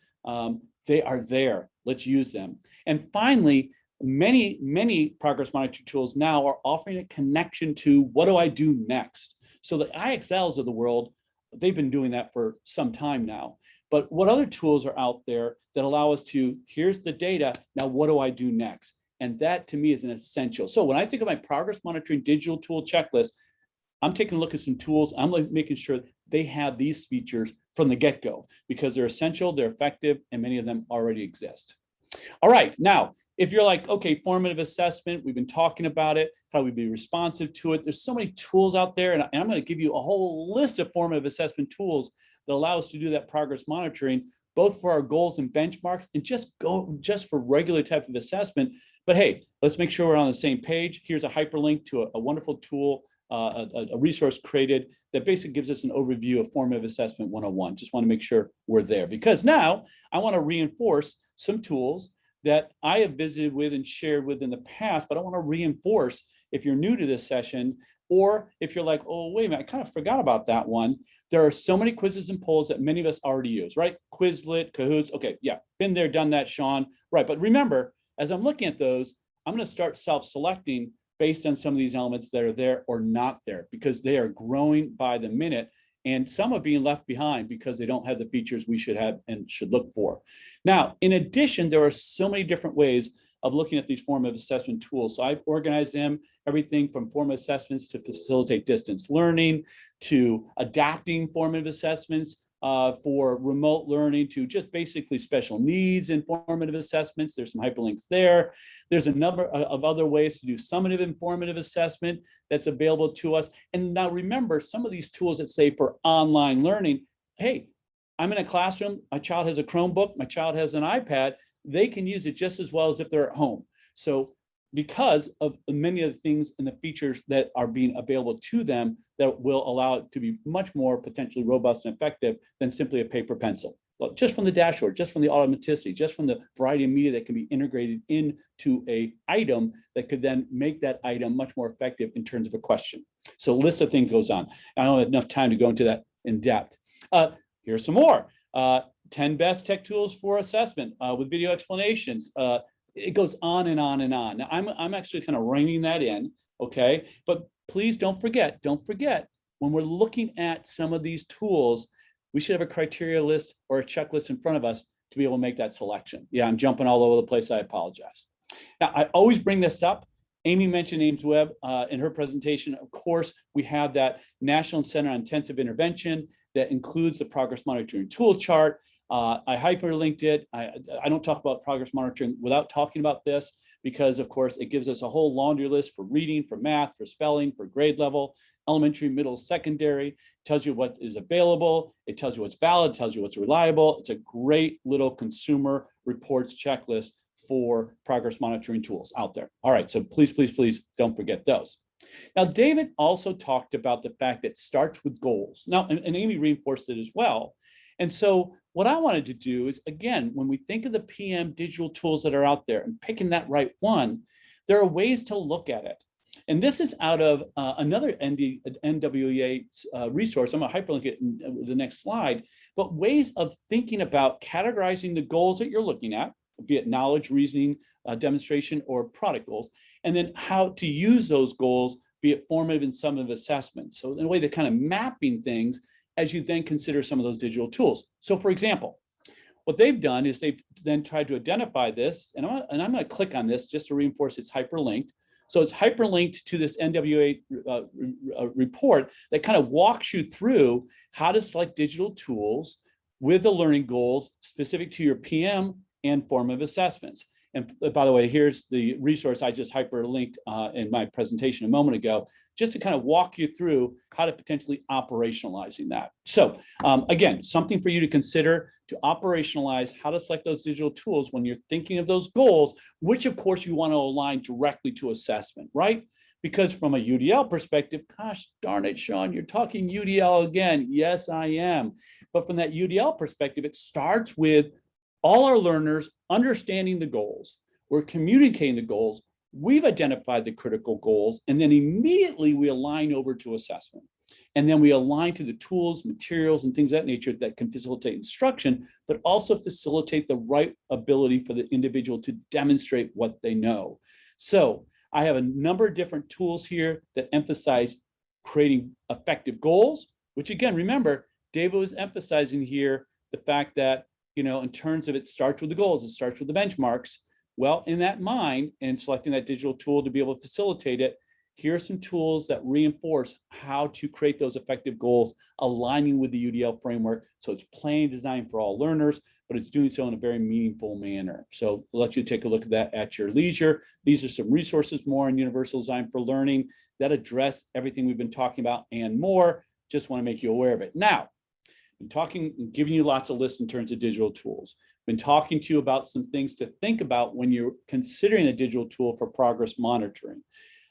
they are there. Let's use them. And finally, many progress monitoring tools now are offering a connection to what do I do next? So the IXLs of the world, they've been doing that for some time now. But what other tools are out there that allow us to, here's the data, now what do I do next? And that to me is an essential. So when I think of my progress monitoring digital tool checklist, I'm taking a look at some tools. I'm making sure they have these features from the get-go because they're essential, they're effective, and many of them already exist. All right, now if you're like, okay, formative assessment, we've been talking about it, how we be responsive to it. There's so many tools out there, and I'm going to give you a whole list of formative assessment tools that allow us to do that progress monitoring, both for our goals and benchmarks, and just for regular type of assessment. But hey, let's make sure we're on the same page. Here's a hyperlink to a wonderful tool, a resource created that basically gives us an overview of formative assessment 101. Just want to make sure we're there, because now I want to reinforce some tools that I have visited with and shared with in the past, but I want to reinforce if you're new to this session, or if you're like, oh, wait a minute, I kind of forgot about that one. There are so many quizzes and polls that many of us already use, right? Quizlet, Kahoots. Okay, yeah, been there, done that, Sean. Right, but remember, as I'm looking at those, I'm going to start self-selecting based on some of these elements that are there or not there, because they are growing by the minute. And some are being left behind because they don't have the features we should have and should look for. Now, in addition, there are so many different ways of looking at these formative assessment tools. So I've organized them, everything from formative assessments to facilitate distance learning, to adapting formative assessments for remote learning, to just basically special needs in formative assessments. There's some hyperlinks there. There's a number of other ways to do summative and formative assessment that's available to us. And now remember, some of these tools that say for online learning, hey, I'm in a classroom, my child has a Chromebook, my child has an iPad, they can use it just as well as if they're at home. So because of many of the things and the features that are being available to them, that will allow it to be much more potentially robust and effective than simply a paper pencil. Well, just from the dashboard, just from the automaticity, just from the variety of media that can be integrated into a item that could then make that item much more effective in terms of a question. So a list of things goes on. I don't have enough time to go into that in depth. Here's some more. 10 best tech tools for assessment with video explanations. It goes on and on and on. Now, I'm actually kind of reining that in, okay? But please don't forget, when we're looking at some of these tools, we should have a criteria list or a checklist in front of us to be able to make that selection. Yeah, I'm jumping all over the place. I apologize. Now, I always bring this up. Amy mentioned Ames Webb in her presentation. Of course, we have that National Center on Intensive Intervention that includes the progress monitoring tool chart. I hyperlinked it. I don't talk about progress monitoring without talking about this, because of course it gives us a whole laundry list for reading, for math, for spelling, for grade level, elementary, middle, secondary. It tells you what is available. It tells you what's valid, tells you what's reliable. It's a great little consumer reports checklist for progress monitoring tools out there. All right, so please, please, please don't forget those. Now, David also talked about the fact that it starts with goals. Now, and Amy reinforced it as well. And so what I wanted to do is, again, when we think of the PM digital tools that are out there and picking that right one, there are ways to look at it. And this is out of another NWEA resource. I'm going to hyperlink it in the next slide, but ways of thinking about categorizing the goals that you're looking at, be it knowledge, reasoning, demonstration, or product goals, and then how to use those goals, be it formative and summative assessments. So in a way, they're kind of mapping things as you then consider some of those digital tools. So for example, what they've done is they've then tried to identify this, and I'm going to click on this just to reinforce it's hyperlinked. So it's hyperlinked to this NWA report that kind of walks you through how to select digital tools with the learning goals specific to your PM and formative assessments. And by the way, here's the resource I just hyperlinked in my presentation a moment ago, just to kind of walk you through how to potentially operationalizing that. So again, something for you to consider to operationalize how to select those digital tools when you're thinking of those goals, which of course you want to align directly to assessment, right? Because from a UDL perspective, gosh darn it, Sean, you're talking UDL again. Yes, I am. But from that UDL perspective, it starts with all our learners understanding the goals. We're communicating the goals. We've identified the critical goals, and then immediately we align over to assessment. And then we align to the tools, materials, and things of that nature that can facilitate instruction, but also facilitate the right ability for the individual to demonstrate what they know. So I have a number of different tools here that emphasize creating effective goals, which again, remember, David was emphasizing here the fact that, you know, in terms of it starts with the goals, it starts with the benchmarks. Well, in that mind, and selecting that digital tool to be able to facilitate it, here are some tools that reinforce how to create those effective goals, aligning with the UDL framework. So it's plain designed for all learners, but it's doing so in a very meaningful manner. So I'll let you take a look at that at your leisure. These are some resources more on Universal Design for Learning that address everything we've been talking about and more. Just want to make you aware of it. Now, I'm giving you lots of lists in terms of digital tools. Been talking to you about some things to think about when you're considering a digital tool for progress monitoring.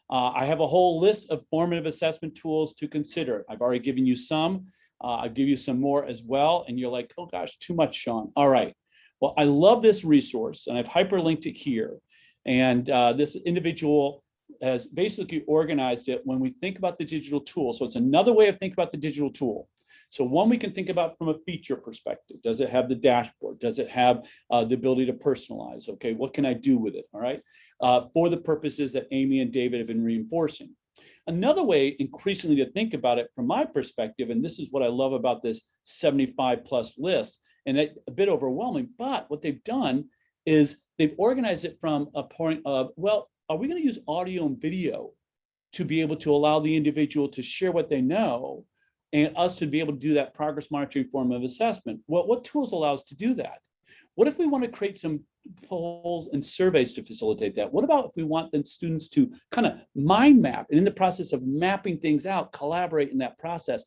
I have a whole list of formative assessment tools to consider. I've already given you some. I'll give you some more as well. And you're like, oh gosh, too much, Sean. All right. Well, I love this resource and I've hyperlinked it here. And this individual has basically organized it when we think about the digital tool. So it's another way of thinking about the digital tool. So one we can think about from a feature perspective. Does it have the dashboard? Does it have the ability to personalize? Okay, what can I do with it? All right, for the purposes that Amy and David have been reinforcing. Another way increasingly to think about it from my perspective, and this is what I love about this 75 plus list, and it's a bit overwhelming, but what they've done is they've organized it from a point of, well, are we going to use audio and video to be able to allow the individual to share what they know and us to be able to do that progress monitoring form of assessment? Well, what tools allow us to do that? What if we want to create some polls and surveys to facilitate that? What about if we want the students to kind of mind map, and in the process of mapping things out, collaborate in that process?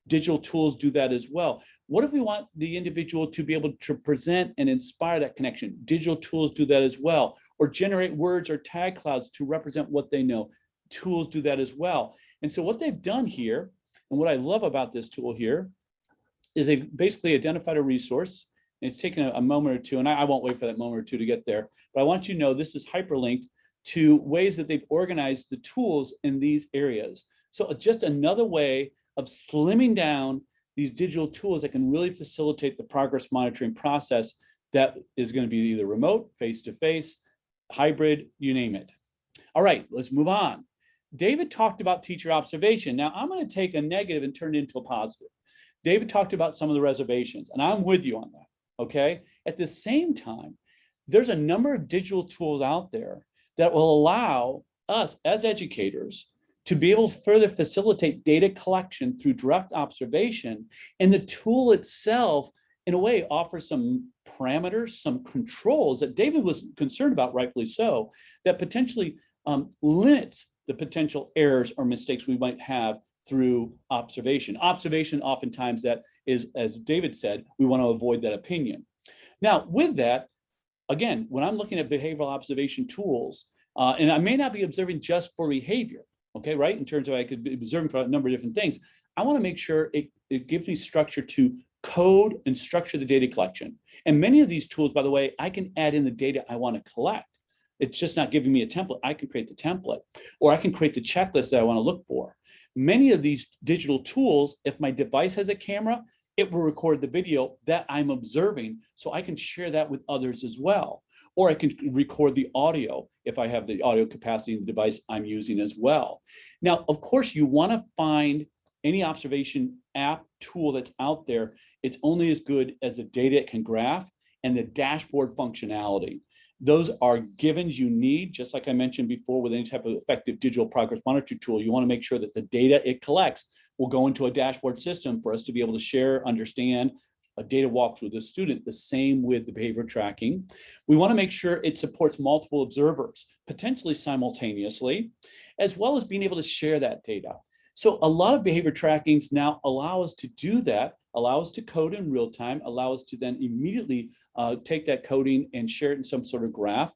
Digital tools do that as well. What if we want the individual to be able to present and inspire that connection? Digital tools do that as well. Or generate words or tag clouds to represent what they know. Tools do that as well. And so what they've done here, and what I love about this tool here, is they've basically identified a resource. And it's taken a moment or two, and I won't wait for that moment or two to get there, but I want you to know this is hyperlinked to ways that they've organized the tools in these areas. So just another way of slimming down these digital tools that can really facilitate the progress monitoring process that is going to be either remote, face-to-face, hybrid, you name it. All right, let's move on. David talked about teacher observation. Now I'm going to take a negative and turn it into a positive. David talked about some of the reservations, and I'm with you on that, okay? At the same time, there's a number of digital tools out there that will allow us as educators to be able to further facilitate data collection through direct observation. And the tool itself, in a way, offers some parameters, some controls that David was concerned about, rightfully so, that potentially limits the potential errors or mistakes we might have through observation. Observation, oftentimes, that is, as David said, we want to avoid that opinion. Now, with that, again, when I'm looking at behavioral observation tools, and I may not be observing just for behavior, okay, right? In terms of I could be observing for a number of different things. I want to make sure it gives me structure to code and structure the data collection. And many of these tools, by the way, I can add in the data I want to collect. It's just not giving me a template. I can create the template, or I can create the checklist that I want to look for. Many of these digital tools, if my device has a camera, it will record the video that I'm observing, so I can share that with others as well. Or I can record the audio if I have the audio capacity in the device I'm using as well. Now, of course, you want to find any observation app tool that's out there. It's only as good as the data it can graph and the dashboard functionality. Those are givens you need, just like I mentioned before, with any type of effective digital progress monitoring tool. You want to make sure that the data it collects will go into a dashboard system for us to be able to share, understand, a data walkthrough with the student. The same with the behavior tracking. We want to make sure it supports multiple observers, potentially simultaneously, as well as being able to share that data. So a lot of behavior trackings now allow us to do that, allow us to code in real time, allow us to then immediately take that coding and share it in some sort of graph,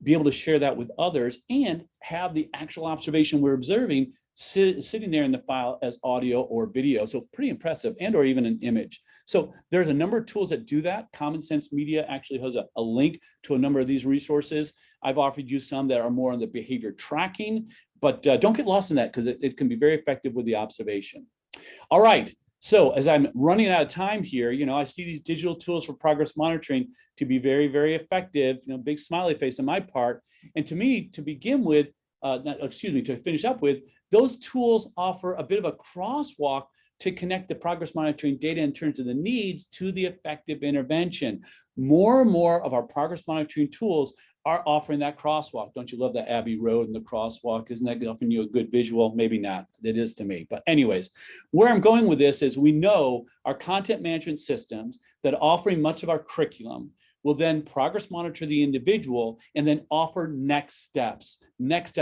be able to share that with others, and have the actual observation we're observing sitting there in the file as audio or video. So pretty impressive, and or even an image. So there's a number of tools that do that. Common Sense Media actually has a link to a number of these resources. I've offered you some that are more on the behavior tracking, but don't get lost in that, because it can be very effective with the observation. All right, so as I'm running out of time here, I see these digital tools for progress monitoring to be very, very effective, big smiley face on my part. And to me, to begin with, to finish up with, those tools offer a bit of a crosswalk to connect the progress monitoring data in terms of the needs to the effective intervention. More and more of our progress monitoring tools are offering that crosswalk. Don't you love that Abbey Road and the crosswalk? Isn't that offering you a good visual? Maybe not. It is to me. But anyways, where I'm going with this is we know our content management systems that offering much of our curriculum will then progress monitor the individual and then offer next steps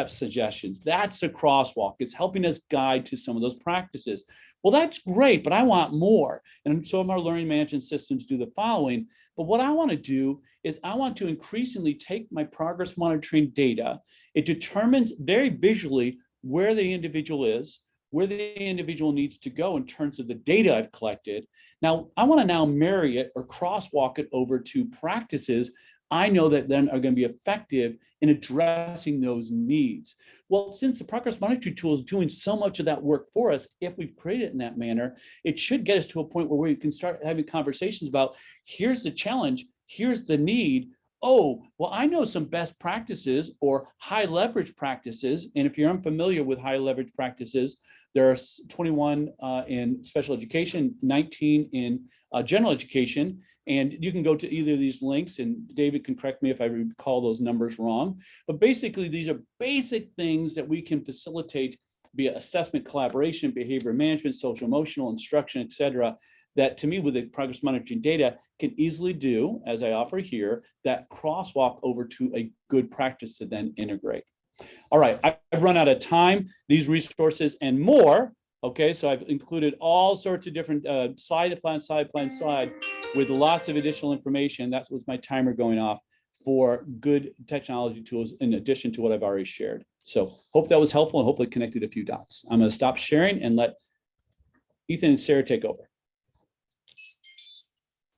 suggestions. That's a crosswalk. It's helping us guide to some of those practices. Well, that's great, but I want more. And some of our learning management systems do the following. But what I want to do is I want to increasingly take my progress monitoring data. It determines very visually where the individual is, where the individual needs to go in terms of the data I've collected. Now, I want to now marry it or crosswalk it over to practices I know that then are going to be effective in addressing those needs. Well, since the progress monitoring tool is doing so much of that work for us, if we've created it in that manner, it should get us to a point where we can start having conversations about, here's the challenge, here's the need. Oh, well, I know some best practices or high leverage practices. And if you're unfamiliar with high leverage practices, there are 21 in special education, 19 in general education. And you can go to either of these links, and David can correct me if I recall those numbers wrong. But basically, these are basic things that we can facilitate via assessment, collaboration, behavior management, social emotional instruction, et cetera, that to me with the progress monitoring data can easily do, as I offer here, that crosswalk over to a good practice to then integrate. All right, I've run out of time. These resources and more, okay, so I've included all sorts of different slide with lots of additional information. That was my timer going off for good technology tools in addition to what I've already shared. So hope that was helpful and hopefully connected a few dots. I'm going to stop sharing and let Ethan and Sarah take over.